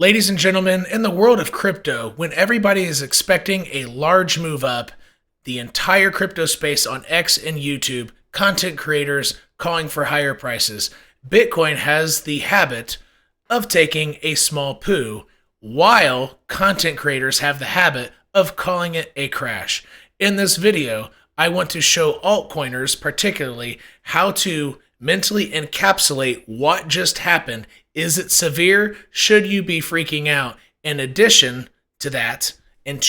Ladies and gentlemen, in the world of crypto, when everybody is expecting a large move up, the entire crypto space on X and YouTube, content creators calling for higher prices, Bitcoin has the habit of taking a small poo, while content creators have the habit of calling it a crash. In this video, I want to show altcoiners particularly how to mentally encapsulate what just happened. Is it severe? Should you be freaking out? In addition to that, in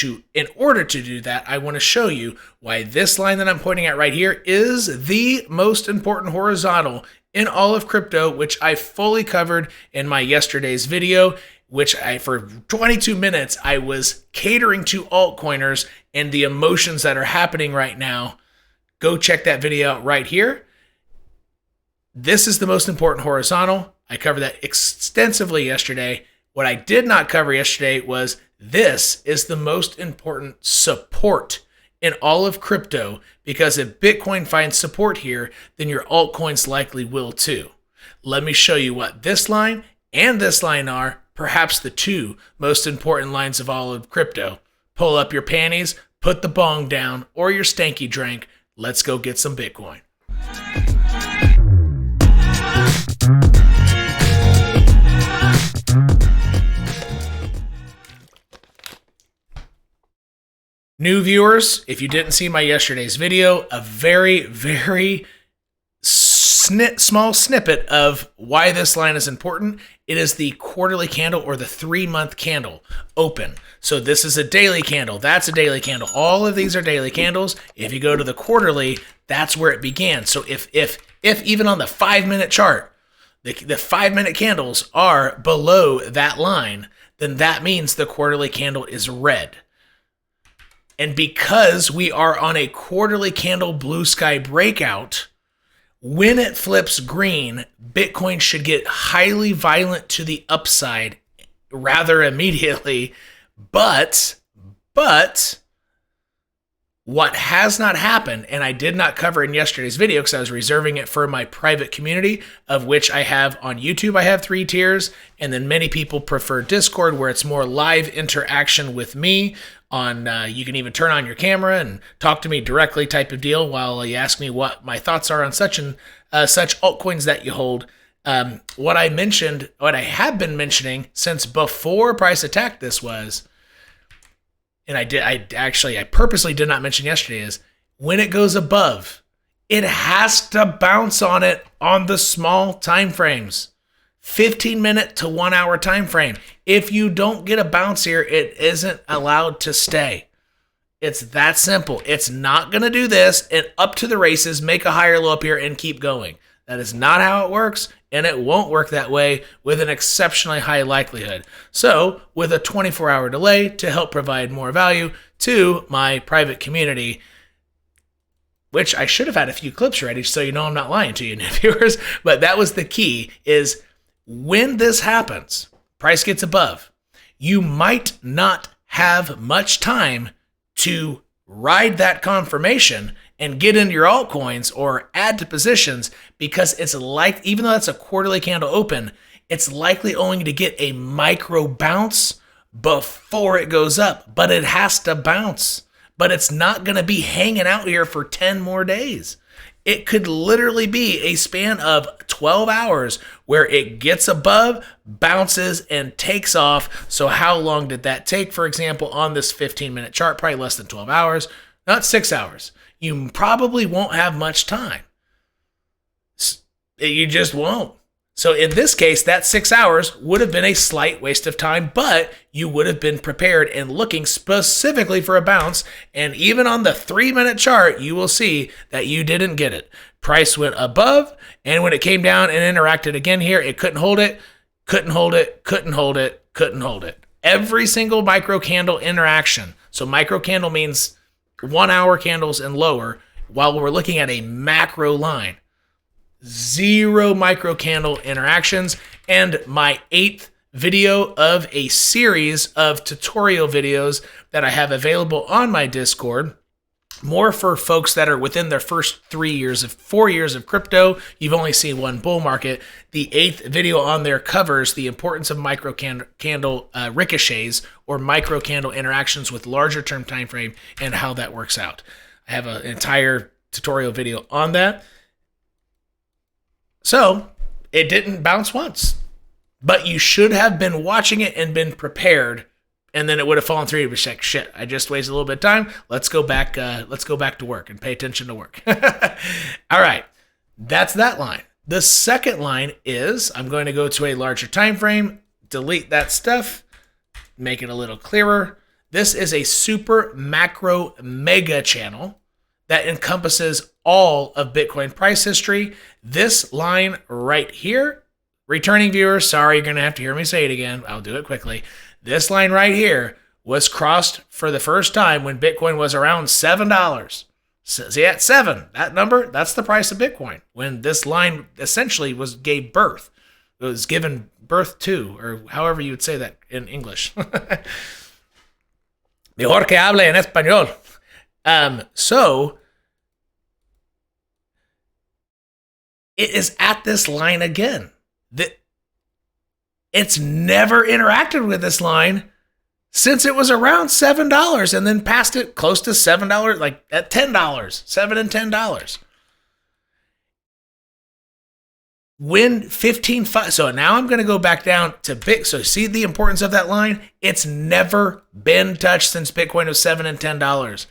order to do that, I want to show you why this line that I'm pointing at right here is the most important horizontal in all of crypto, which I fully covered in my yesterday's video, which for 22 minutes, I was catering to altcoiners and the emotions that are happening right now. Go check that video out right here. This is the most important horizontal. I covered that extensively yesterday. What I did not cover yesterday was this is the most important support in all of crypto, because if Bitcoin finds support here, then your altcoins likely will too. Let me show you what this line and this line are, perhaps the two most important lines of all of crypto. Pull up your panties, put the bong down, or your stanky drink. Let's go get some Bitcoin. New viewers, if you didn't see my yesterday's video, a very, very small snippet of why this line is important. It is the quarterly candle or the 3-month candle open. So this is a daily candle. That's a daily candle. All of these are daily candles. If you go to the quarterly, that's where it began. So if even on the 5-minute chart, the 5-minute candles are below that line, then that means the quarterly candle is red. And because we are on a quarterly candle blue sky breakout, when it flips green, Bitcoin should get highly violent to the upside rather immediately. But what has not happened, and I did not cover in yesterday's video because I was reserving it for my private community, of which I have on YouTube, I have 3 tiers, and then many people prefer Discord, where it's more live interaction with me. You can even turn on your camera and talk to me directly type of deal while you ask me what my thoughts are on such altcoins that you hold. What I have been mentioning since before price attack this was, and I purposely did not mention yesterday, is when it goes above, it has to bounce on it on the small time frames. 15-minute to 1-hour time frame. If you don't get a bounce here, it isn't allowed to stay. It's that simple. It's not going to do this and up to the races, make a higher low up here and keep going. That is not how it works, and it won't work that way with an exceptionally high likelihood. So, with a 24-hour delay to help provide more value to my private community, which I should have had a few clips ready so you know I'm not lying to you, new viewers, but that was the key, is when this happens, price gets above, you might not have much time to ride that confirmation and get into your altcoins or add to positions, because it's like, even though that's a quarterly candle open, it's likely only to get a micro bounce before it goes up, but it has to bounce. But it's not going to be hanging out here for 10 more days. It could literally be a span of 12 hours where it gets above, bounces, and takes off. So how long did that take? For example, on this 15-minute chart, probably less than 12 hours, not 6 hours. You probably won't have much time. You just won't. So in this case, that 6 hours would have been a slight waste of time, but you would have been prepared and looking specifically for a bounce. And even on the 3-minute chart, you will see that you didn't get it. Price went above, and when it came down and interacted again here, it couldn't hold it, couldn't hold it, couldn't hold it, couldn't hold it. Every single micro candle interaction. So micro candle means 1-hour candles and lower, while we're looking at a macro line. 0 micro candle interactions, and my 8th video of a series of tutorial videos that I have available on my Discord more for folks that are within their first 4 years of crypto. You've only seen one bull market. The 8th video on there covers the importance of micro candle ricochets or micro candle interactions with larger term time frame and how that works out. I have an entire tutorial video on that. So it didn't bounce once, but you should have been watching it and been prepared. And then it would have fallen through. You'd be like, shit, I just wasted a little bit of time. Let's go back to work and pay attention to work. All right. That's that line. The second line is I'm going to go to a larger time frame, delete that stuff, make it a little clearer. This is a super macro mega channel that encompasses all of Bitcoin price history. This line right here, returning viewers, sorry, you're going to have to hear me say it again. I'll do it quickly. This line right here was crossed for the first time when Bitcoin was around $7. So, see, at 7, that number, that's the price of Bitcoin. When this line essentially gave birth. It was given birth to, or however you would say that in English. Mejor que hable en español. So, it is at this line again. It's never interacted with this line since it was around $7 and then passed it close to $7, like at $10, $7 and $10. When 15.5, so now I'm going to go back down to Bit. So see the importance of that line? It's never been touched since Bitcoin was $7 and $10.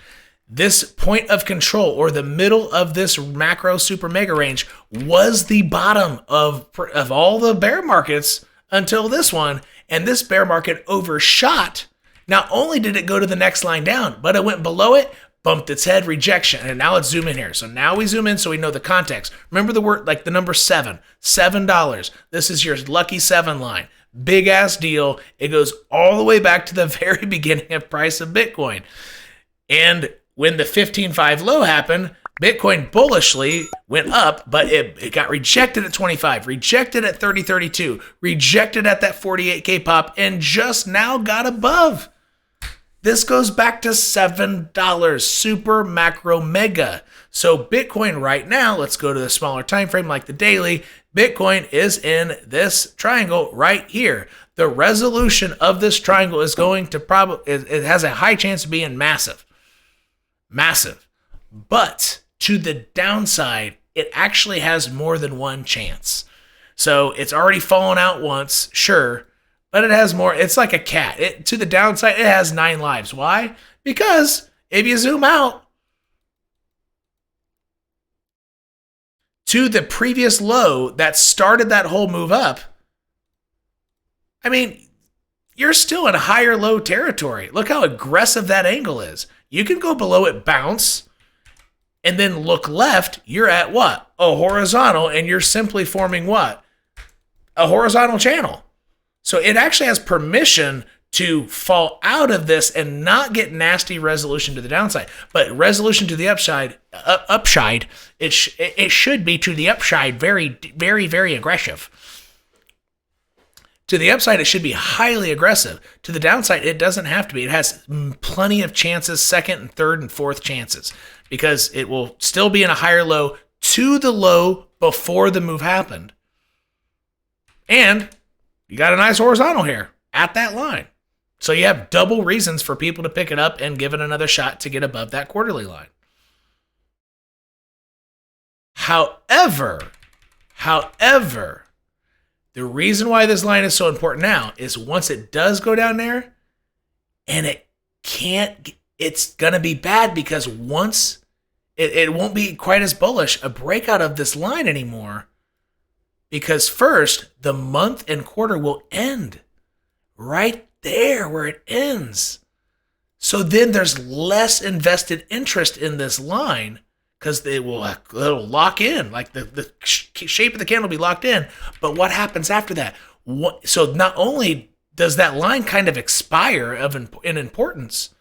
This point of control, or the middle of this macro super mega range, was the bottom of all the bear markets until this one, and this bear market overshot. Not only did it go to the next line down, but it went below it, bumped its head, rejection, and now let's zoom in here. So now we zoom in so we know the context. Remember the word, like the number $7. This is your lucky 7 line. Big ass deal. It goes all the way back to the very beginning of price of Bitcoin. And when the 15.5 low happened, Bitcoin bullishly went up, but it got rejected at 25, rejected at 30.32, rejected at that 48K pop, and just now got above. This goes back to $7, super macro mega. So Bitcoin right now, let's go to the smaller time frame like the daily. Bitcoin is in this triangle right here. The resolution of this triangle is going to it has a high chance of being massive. Massive. But to the downside, it actually has more than one chance. So it's already fallen out once, sure, but it has more. It's like a cat. To the downside, it has 9 lives. Why? Because if you zoom out to the previous low that started that whole move up, I mean, you're still in higher low territory. Look how aggressive that angle is. You can go below it, bounce, and then look left, you're at what? A horizontal, and you're simply forming what? A horizontal channel. So it actually has permission to fall out of this and not get nasty resolution to the downside. But resolution to the upside, it should be to the upside very, very, very aggressive. To the upside, it should be highly aggressive. To the downside, it doesn't have to be. It has plenty of chances, second and third and fourth chances, because it will still be in a higher low to the low before the move happened. And you got a nice horizontal here at that line. So you have double reasons for people to pick it up and give it another shot to get above that quarterly line. However, the reason why this line is so important now is once it does go down there, and it's going to be bad because once it won't be quite as bullish, a breakout of this line anymore, because first, the month and quarter will end right there where it ends. So then there's less invested interest in this line, because it'll lock in, like the shape of the candle will be locked in. But what happens after that? So not only does that line kind of expire in importance,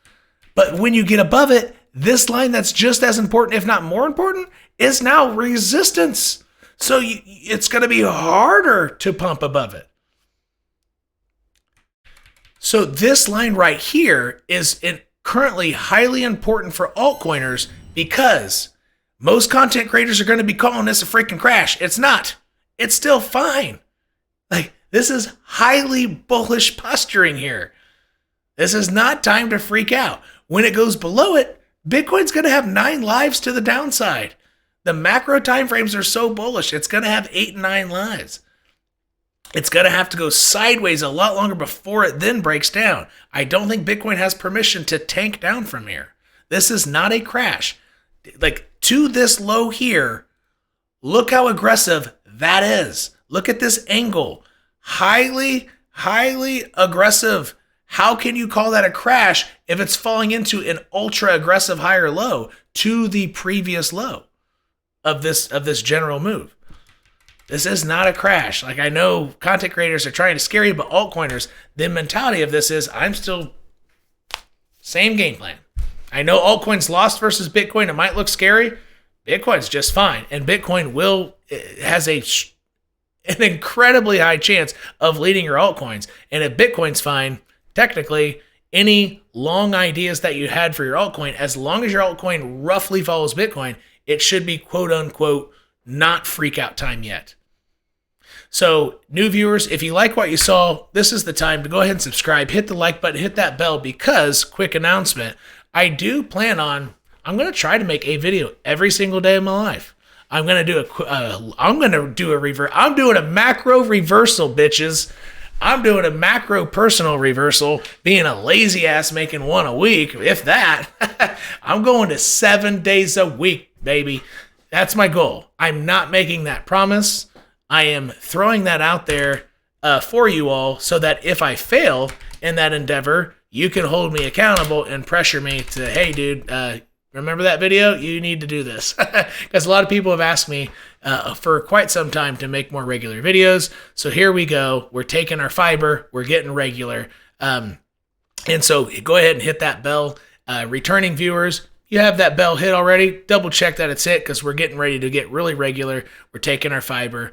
but when you get above it, this line that's just as important, if not more important, is now resistance. So it's going to be harder to pump above it. So this line right here is currently highly important for altcoiners because most content creators are going to be calling this a freaking crash. It's not. It's still fine. Like, this is highly bullish posturing here. This is not time to freak out. When it goes below it, Bitcoin's going to have 9 lives to the downside. The macro timeframes are so bullish, it's going to have 8 and 9 lives. It's going to have to go sideways a lot longer before it then breaks down. I don't think Bitcoin has permission to tank down from here. This is not a crash. Like, to this low here, look how aggressive that is. Look at this angle. Highly, highly aggressive. How can you call that a crash if it's falling into an ultra aggressive higher low to the previous low of this general move? This is not a crash. Like, I know content creators are trying to scare you, but altcoiners, the mentality of this is, I'm still same game plan. I know altcoins lost versus Bitcoin. It might look scary. Bitcoin's just fine. And Bitcoin has an incredibly high chance of leading your altcoins. And if Bitcoin's fine, technically, any long ideas that you had for your altcoin, as long as your altcoin roughly follows Bitcoin, it should be quote unquote not freak out time yet. So, new viewers, if you like what you saw, this is the time to go ahead and subscribe, hit the like button, hit that bell, because, quick announcement, I do plan on, I'm going to try to make a video every single day of my life. I'm going to do I'm doing a macro reversal, bitches. I'm doing a macro personal reversal, being a lazy ass making one a week, if that. I'm going to 7 days a week, baby. That's my goal. I'm not making that promise. I am throwing that out there for you all so that if I fail in that endeavor, you can hold me accountable and pressure me to, hey, dude, remember that video? You need to do this. Because a lot of people have asked me for quite some time to make more regular videos. So here we go. We're taking our fiber. We're getting regular. And so go ahead and hit that bell. Returning viewers, you have that bell hit already. Double check that it's hit because we're getting ready to get really regular. We're taking our fiber.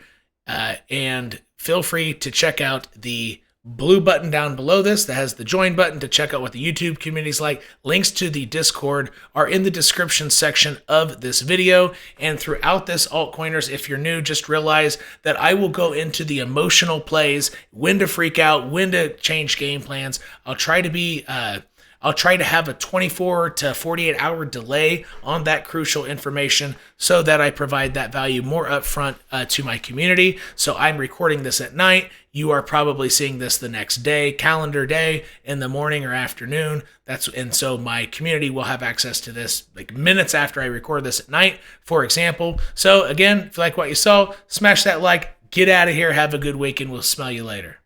And feel free to check out the blue button down below this that has the join button to check out what the YouTube community is like. Links to the Discord are in the description section of this video. And throughout this, altcoiners, if you're new, just realize that I will go into the emotional plays, when to freak out, when to change game plans. I'll try to have a 24 to 48 hour delay on that crucial information so that I provide that value more upfront to my community. So I'm recording this at night. You are probably seeing this the next day, calendar day, in the morning or afternoon. And so my community will have access to this like minutes after I record this at night, for example. So again, if you like what you saw, smash that like, get out of here, have a good week, and we'll smell you later.